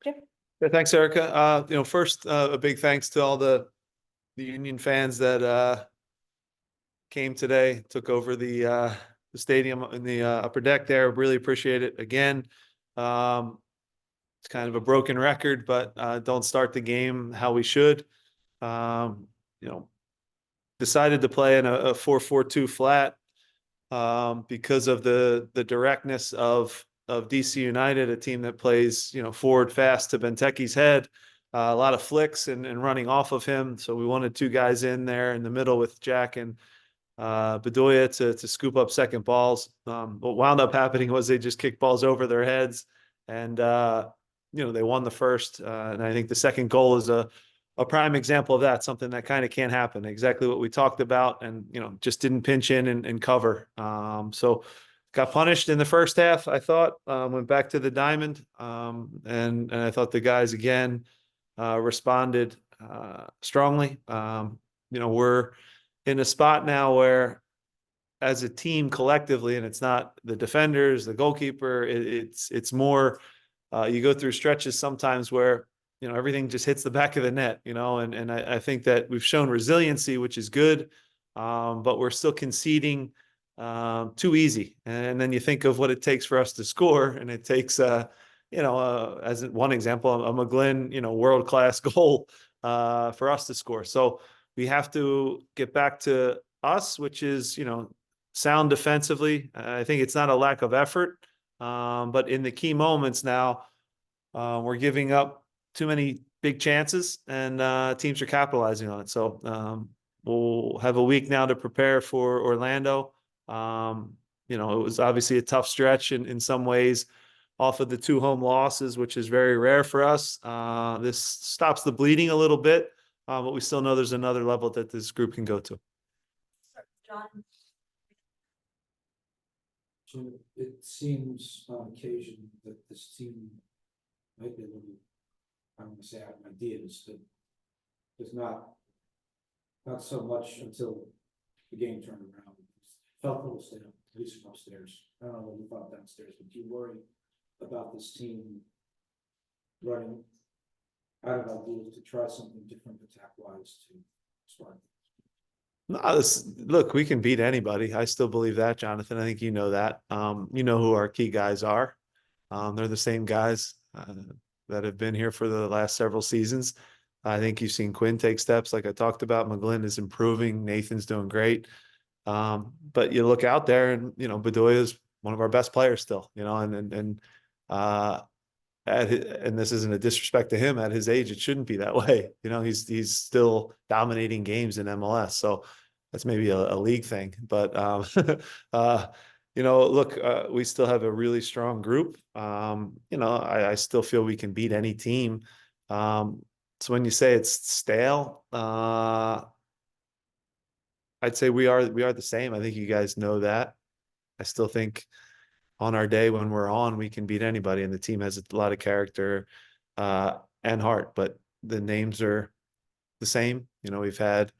Jim? Yeah, thanks, Erica. First, a big thanks to all the Union fans that came today, took over the stadium in the upper deck there. Really appreciate it. Again, it's kind of a broken record, but don't start the game how we should. Um, you know, Decided to play in a 4-4-2 flat because of the directness of DC United, a team that plays forward fast to Benteke's head, a lot of flicks and running off of him. So we wanted two guys in there in the middle with Jack and Bedoya to scoop up second balls. What wound up happening was they just kicked balls over their heads, and they won the first. And I think the second goal is a prime example of that, something that kind of can't happen. Exactly what we talked about, and just didn't pinch in and cover. So got punished in the first half, I thought. Went back to the diamond, and I thought the guys again responded strongly. We're in a spot now where, as a team collectively, and it's not the defenders, the goalkeeper, it's more you go through stretches sometimes where everything just hits the back of the net, and I think that we've shown resiliency, which is good, but we're still conceding too easy. And then you think of what it takes for us to score, and it takes as one example, a McGlynn world-class goal for us to score. So we have to get back to us, which is sound defensively. I think it's not a lack of effort, but in the key moments now, we're giving up too many big chances, and teams are capitalizing on it. So we'll have a week now to prepare for Orlando. It was obviously a tough stretch in some ways off of the 2 home losses, which is very rare for us. This stops the bleeding a little bit, but we still know there's another level that this group can go to. John? So it seems on occasion that this team might be a little, I don't want to say out of ideas, but there's not so much until the game turned around. Felt a little stale, at least from upstairs. I don't know what you thought downstairs, but do you worry about this team running out of ideas to try something different attack-wise to start? No, look, we can beat anybody. I still believe that, Jonathan. I think you know that. You know who our key guys are. They're the same guys that have been here for the last several seasons. I think you've seen Quinn take steps, like I talked about. McGlynn is improving. Nathan's doing great. But you look out there, and Bedoya is one of our best players still. And this isn't a disrespect to him. At his age, it shouldn't be that way. He's still dominating games in MLS. So that's maybe a league thing. But look, we still have a really strong group. I still feel we can beat any team. So when you say it's stale, I'd say we are the same. I think you guys know that. I still think on our day when we're on, we can beat anybody, and the team has a lot of character and heart, but the names are the same. We've had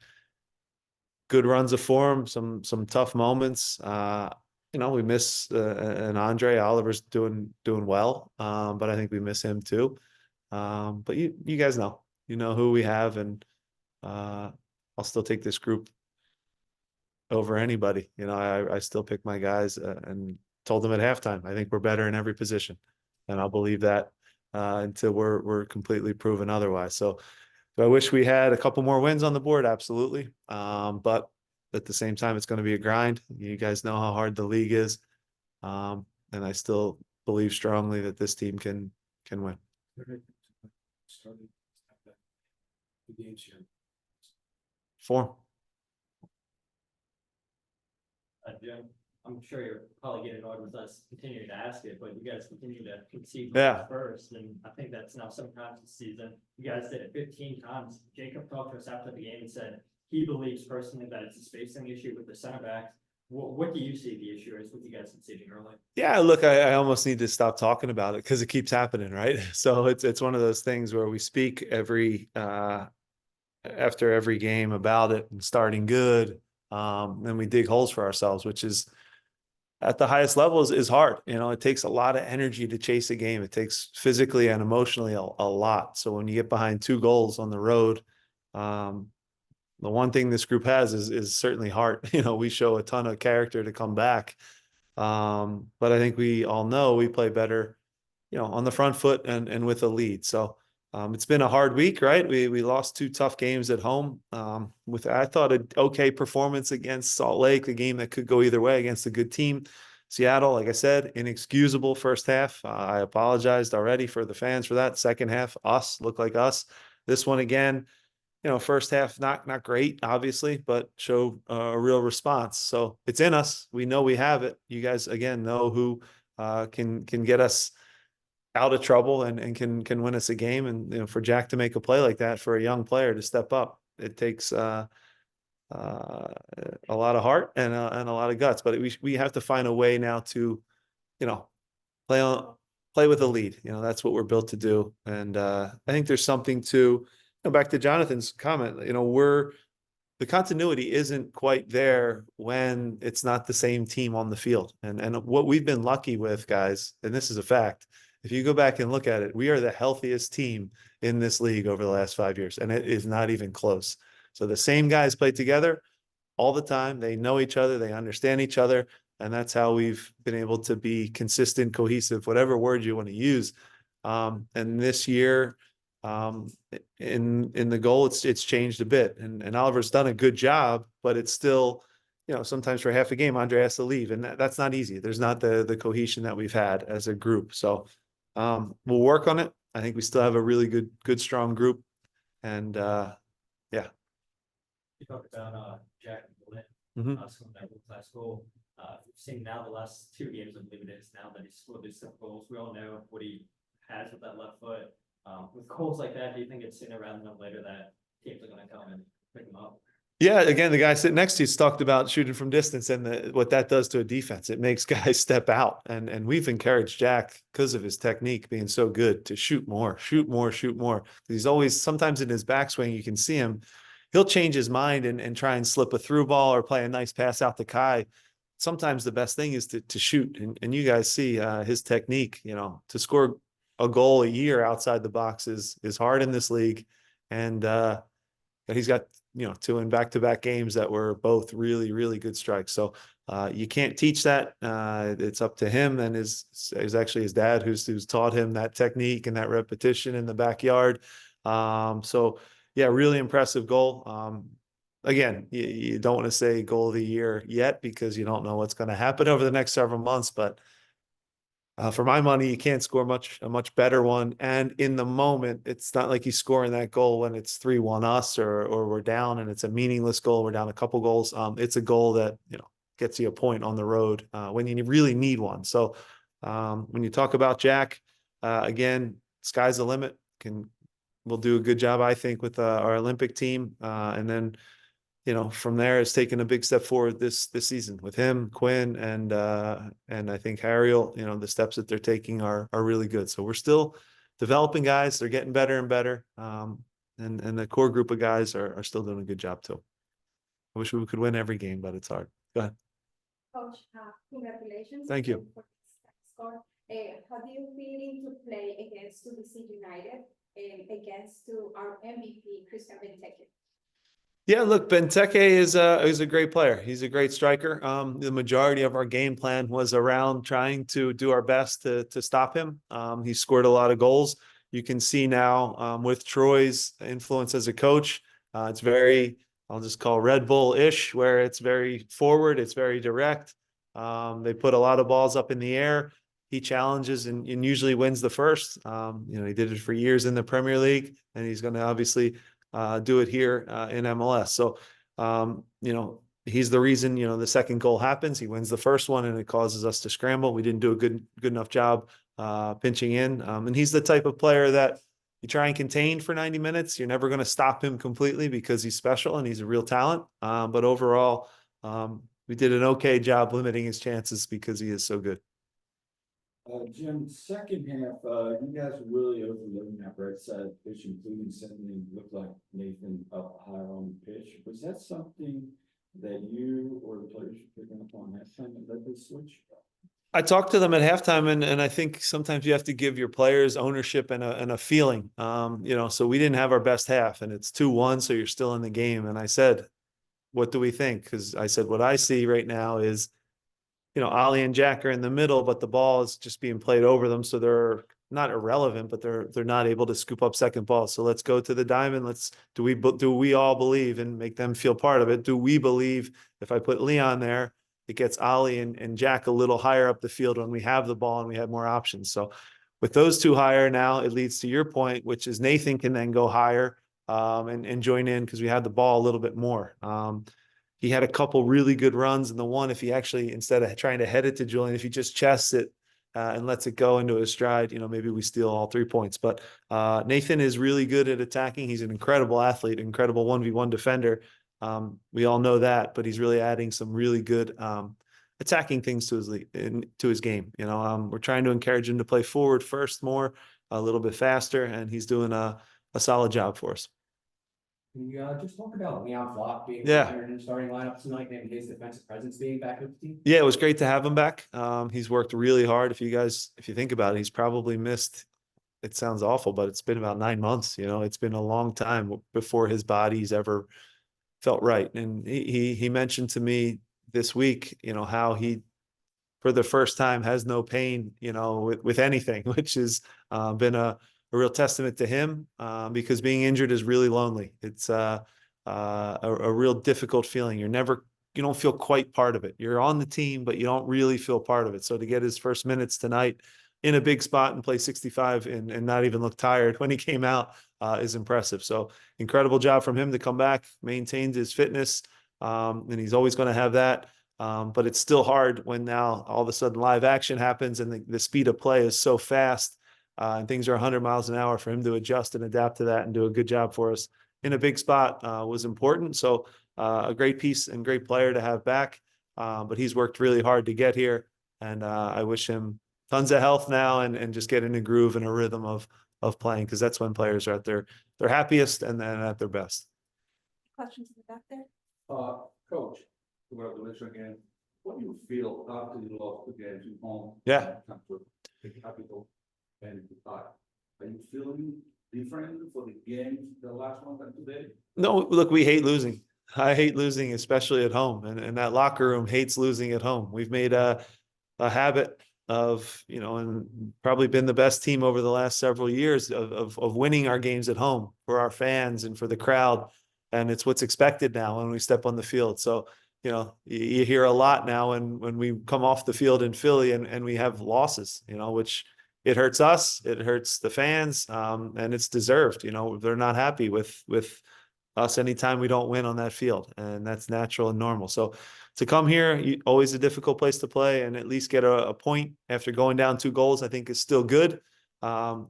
good runs of form, some tough moments. We miss an Andre. Oliver's doing well, but I think we miss him too. But you guys know who we have, and I'll still take this group over anybody. I still pick my guys and told them at halftime, I think we're better in every position, and I'll believe that until we're completely proven otherwise. So I wish we had a couple more wins on the board, absolutely. But at the same time, it's going to be a grind. You guys know how hard the league is, and I still believe strongly that this team can win. Started the games here. Form. Jim, I'm sure you're probably getting annoyed with us continuing to ask it, but you guys continue to concede first, and I think that's now sometimes this season. You guys did it 15 times. Jacob talked to us after the game and said he believes personally that it's a spacing issue with the center backs. What do you see the issue is with you guys conceding early? Yeah, look, I almost need to stop talking about it because it keeps happening, right? So it's one of those things where we speak after every game about it and starting good. And we dig holes for ourselves, which is, at the highest levels is hard. You know, it takes a lot of energy to chase a game. It takes physically and emotionally a lot. So when you get behind 2 goals on the road, the one thing this group has is certainly heart. You know, we show a ton of character to come back. But I think we all know we play better, you know, on the front foot and with a lead. So it's been a hard week, right? We lost 2 tough games at home. With I thought an okay performance against Salt Lake, a game that could go either way against a good team. Seattle, like I said, inexcusable first half. I apologized already for the fans for that. Second half, us look like us. This one again, you know, first half not great, obviously, but show a real response. So it's in us. We know we have it. You guys again know who can get us out of trouble and can win us a game. And you know, for Jack to make a play like that, for a young player to step up, it takes a lot of heart and a lot of guts. But we have to find a way now to, you know, play with a lead. You know, that's what we're built to do. And I think there's something to, you know, back to Jonathan's comment. You know, the continuity isn't quite there when it's not the same team on the field. And what we've been lucky with, guys, and this is a fact, if you go back and look at it, we are the healthiest team in this league over the last 5 years, and it is not even close. So the same guys play together all the time. They know each other, they understand each other, and that's how we've been able to be consistent, cohesive, whatever word you want to use. And this year, in the goal, it's changed a bit, and Oliver's done a good job, but it's still, you know, sometimes for half a game, Andre has to leave, and that's not easy. There's not the cohesion that we've had as a group. So we'll work on it. I think we still have a really good, strong group. And yeah. You talked about Jack and Glenn, Mhm. scoring that world-class goal. We've seen now the last 2 games, I believe it is now, that he's scored these 7 goals. We all know what he has with that left foot. With goals like that, do you think it's sooner rather than later that teams are going to come and pick him up? Yeah, again, the guy sitting next to you's talked about shooting from distance and what that does to a defense. It makes guys step out. And we've encouraged Jack, because of his technique being so good, to shoot more, shoot more, shoot more. He's always, sometimes in his backswing, you can see him, he'll change his mind and try and slip a through ball or play a nice pass out to Kai. Sometimes the best thing is to shoot. And you guys see his technique, you know, to score a goal a year outside the box is hard in this league. And he's got, you know, 2 in back-to-back games that were both really, really good strikes. So you can't teach that. It's up to him and is actually his dad who's taught him that technique and that repetition in the backyard. So yeah, really impressive goal. Again, you don't want to say goal of the year yet because you don't know what's going to happen over the next several months, but for my money, you can't score a much better one. And in the moment, it's not like he's scoring that goal when it's 3-1 us or we're down and it's a meaningless goal. We're down a couple goals. It's a goal that, you know, gets you a point on the road when you really need one. So when you talk about Jack, again, sky's the limit. We'll do a good job, I think, with our Olympic team. And then, you know, from there it's taken a big step forward this season with him, Quinn, and I think Harriel. You know, the steps that they're taking are really good. So we're still developing guys. They're getting better and better. And the core group of guys are still doing a good job too. I wish we could win every game, but it's hard. Go ahead. Coach, congratulations. Thank you. For this score. How do you feel to play against DC United and against our MVP, Christian Benteke? Yeah, look, Benteke is a great player. He's a great striker. The majority of our game plan was around trying to do our best to stop him. He scored a lot of goals. You can see now with Troy's influence as a coach, it's very, I'll just call Red Bull-ish, where it's very forward, it's very direct. They put a lot of balls up in the air. He challenges and usually wins the first. You know, he did it for years in the Premier League, and he's going to obviously do it here in MLS. So, you know, he's the reason, you know, the second goal happens. He wins the first one and it causes us to scramble. We didn't do a good enough job pinching in. And he's the type of player that you try and contain for 90 minutes. You're never going to stop him completely because he's special and he's a real talent. But overall, we did an okay job limiting his chances because he is so good. Jim, second half, you guys were really overloading that right side pitch, including sending looked like Nathan up higher on the pitch. Was that something that you or the players should pick up on that time and let this switch? I talked to them at halftime, and I think sometimes you have to give your players ownership and a feeling. You know, so we didn't have our best half, and it's 2-1, so you're still in the game. And I said, what do we think? Because I said, what I see right now is, you know, Ollie and Jack are in the middle, but the ball is just being played over them. So they're not irrelevant, but they're not able to scoop up second ball. So let's go to the diamond. Do we all believe and make them feel part of it? Do we believe if I put Leon there, it gets Ollie and Jack a little higher up the field when we have the ball and we have more options? So with those two higher now, it leads to your point, which is Nathan can then go higher and join in because we had the ball a little bit more. He had a couple really good runs, and the one, if he actually, instead of trying to head it to Julian, if he just chests it and lets it go into his stride, you know, maybe we steal all 3 points. But Nathan is really good at attacking. He's an incredible athlete, incredible 1v1 defender. We all know that, but he's really adding some really good attacking things to his game. You know, we're trying to encourage him to play forward first more, a little bit faster, and he's doing a solid job for us. Can you just talk about Leon Flock being Yeah. retired in the starting lineup tonight and his defensive presence being back with the team? Yeah, it was great to have him back. He's worked really hard. If you think about it, he's probably missed, it sounds awful, but it's been about 9 months. You know, it's been a long time before his body's ever felt right. And he mentioned to me this week, you know, how he, for the first time, has no pain, you know, with anything, which has been a real testament to him because being injured is really lonely. It's a real difficult feeling. You don't feel quite part of it. You're on the team, but you don't really feel part of it. So to get his first minutes tonight in a big spot and play 65 and not even look tired when he came out is impressive. So incredible job from him to come back, maintained his fitness, and he's always going to have that. But it's still hard when now all of a sudden live action happens and the speed of play is so fast and things are 100 miles an hour. For him to adjust and adapt to that and do a good job for us in a big spot was important. So a great piece and great player to have back. But he's worked really hard to get here. And I wish him tons of health now and just get in a groove and a rhythm of playing, because that's when players are at their happiest and then at their best. Questions in the back there? Coach, congratulations again. What do you feel after you lost the games at home? Yeah. The capital and the tie. Are you feeling different for the games, the last one than today? No, look, we hate losing. I hate losing, especially at home. And that locker room hates losing at home. We've made a habit of, you know, and probably been the best team over the last several years of winning our games at home for our fans and for the crowd. And it's what's expected now when we step on the field. So, you know, you hear a lot now when we come off the field in Philly and we have losses, you know, which it hurts us, it hurts the fans, and it's deserved. You know, they're not happy with us anytime we don't win on that field, and that's natural and normal. So to come here, always a difficult place to play, and at least get a point after going down 2 goals, I think is still good.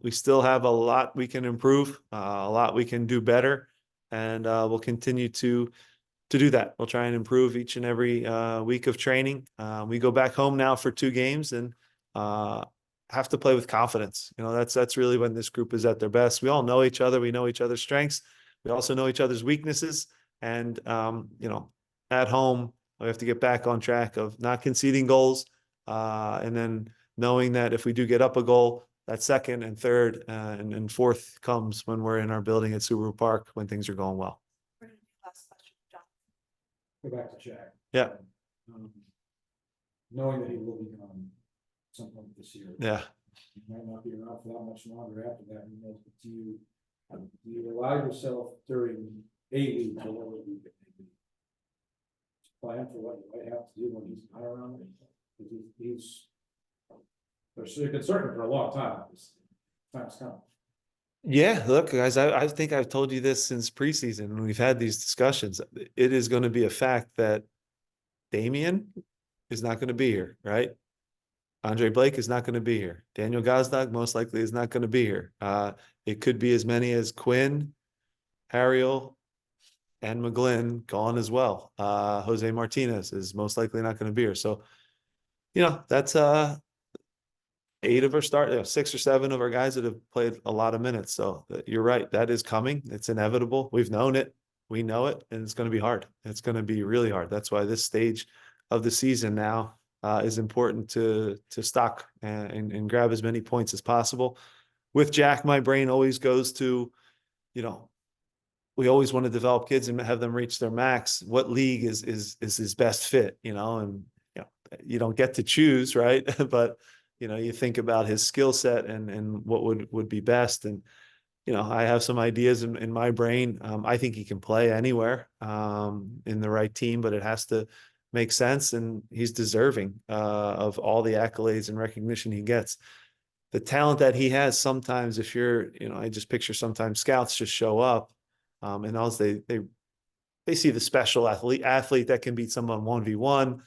We still have a lot we can improve, a lot we can do better, and we'll continue to do that. We'll try and improve each and every week of training. We go back home now for 2 games and have to play with confidence. You know, that's really when this group is at their best. We all know each other. We know each other's strengths. We also know each other's weaknesses. And, you know, at home, we have to get back on track of not conceding goals. And then knowing that if we do get up a goal, that second and third and fourth comes when we're in our building at Subaru Park, when things are going well. Last question, John. Go back to Jack. Yeah. Knowing that he will be gone some point this year. Yeah. He might not be around for that much longer after that. Who knows? But do you allow yourself during a week or whatever week it may be to plan for what you might have to do when he's not around? Because he's been certain for a long time. Time's come. Yeah, look, guys, I think I've told you this since preseason when we've had these discussions. It is going to be a fact that Damian is not going to be here, right? Andre Blake is not going to be here. Daniel Gazdag most likely is not going to be here. It could be as many as Quinn, Harriel, and McGlynn gone as well. Jose Martinez is most likely not going to be here. So, you know, that's 8 of our 6 or 7 of our guys that have played a lot of minutes. So you're right. That is coming. It's inevitable. We've known it. We know it, and it's going to be hard. It's going to be really hard. That's why this stage of the season now is important to stock and grab as many points as possible. With Jack, my brain always goes to, we always want to develop kids and have them reach their max. What league is his best fit, and you don't get to choose, right? But you think about his skill set and what would be best. And I have some ideas in my brain. I think he can play anywhere in the right team, but it has to make sense, and he's deserving of all the accolades and recognition he gets. The talent that he has, sometimes if you're, I just picture sometimes scouts just show up, and also they see the special athlete that can beat someone 1v1.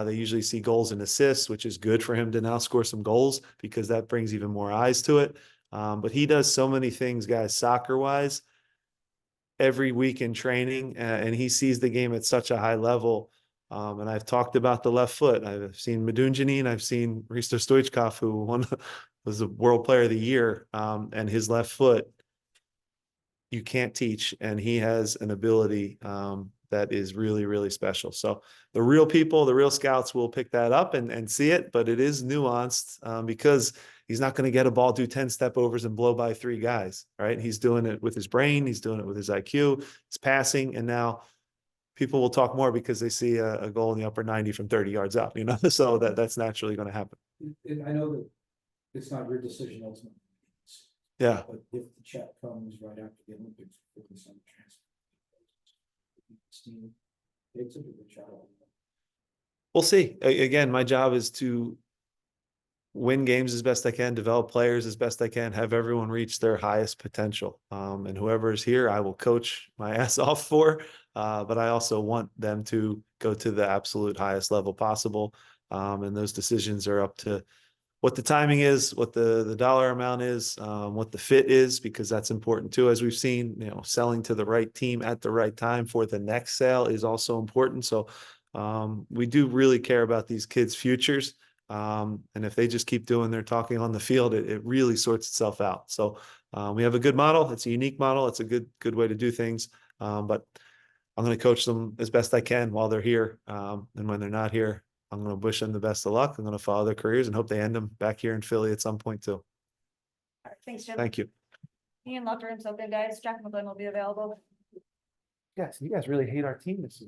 They usually see goals and assists, which is good for him to now score some goals because that brings even more eyes to it. But he does so many things, guys, soccer-wise, every week in training, and he sees the game at such a high level. And I've talked about the left foot. I've seen Medunjanin, I've seen Risto Stoichkov, who was the World Player of the Year, and his left foot you can't teach, and he has an ability that is really, really special. So the real people, the real scouts will pick that up and see it, but it is nuanced because he's not going to get a ball, do 10 step overs and blow by 3 guys, right? He's doing it with his brain. He's doing it with his IQ, his passing. And now people will talk more because they see a goal in the upper 90 from 30 yards out, so that's naturally going to happen. I know that it's not your decision ultimately. Yeah. But if the check comes right after the Olympics, for the summer transfer. Team takes a big shot. We'll see. Again, my job is to win games as best I can, develop players as best I can, have everyone reach their highest potential. And whoever is here, I will coach my ass off for. But I also want them to go to the absolute highest level possible. And those decisions are up to what the timing is, what the dollar amount is, what the fit is, because that's important too. As we've seen, selling to the right team at the right time for the next sale is also important. So we do really care about these kids' futures. And if they just keep doing their talking on the field, it really sorts itself out. So we have a good model. It's a unique model. It's a good way to do things. But I'm going to coach them as best I can while they're here. And when they're not here, I'm going to wish them the best of luck. I'm going to follow their careers and hope they end them back here in Philly at some point too. All right, thanks, Jim. Thank you. Ian, locker room's open, guys. Jack McGlynn will be available. Yes, you guys really hate our team this year.